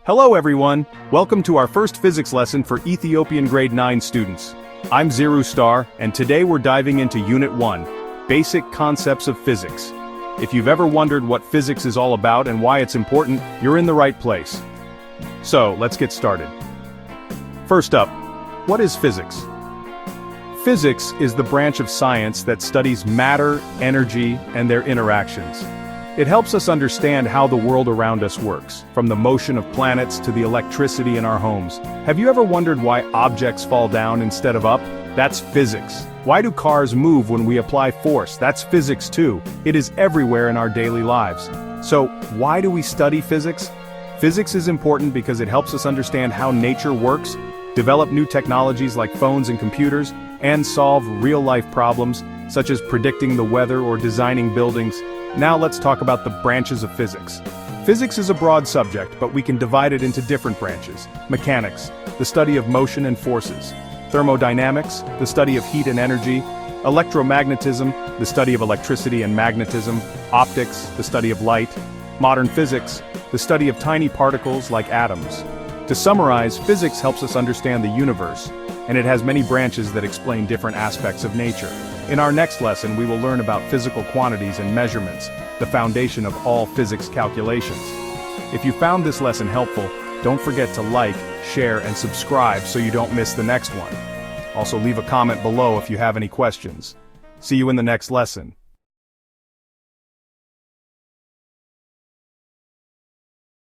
Hello everyone, welcome to our first physics lesson for Ethiopian Grade 9 students. I'm Ziru Star, and today we're diving into Unit 1, Basic Concepts of Physics. If you've ever wondered what physics is all about and why it's important, you're in the right place. So, let's get started. First up, what is physics? Physics is the branch of science that studies matter, energy, and their interactions. It helps us understand how the world around us works, from the motion of planets to the electricity in our homes. Have you ever wondered why objects fall down instead of up? That's physics. Why do cars move when we apply force? That's physics too. It is everywhere in our daily lives. So, why do we study physics? Physics is important because it helps us understand how nature works, develop new technologies like phones and computers, and solve real-life problems, such as predicting the weather or designing buildings. Now let's talk about the branches of physics. Physics is a broad subject, but we can divide it into different branches. Mechanics, the study of motion and forces. Thermodynamics, the study of heat and energy. Electromagnetism, the study of electricity and magnetism. Optics, the study of light. Modern physics, the study of tiny particles like atoms. To summarize, physics helps us understand the universe, and it has many branches that explain different aspects of nature. In our next lesson, we will learn about physical quantities and measurements, the foundation of all physics calculations. If you found this lesson helpful, don't forget to like, share, and subscribe so you don't miss the next one. Also, leave a comment below if you have any questions. See you in the next lesson.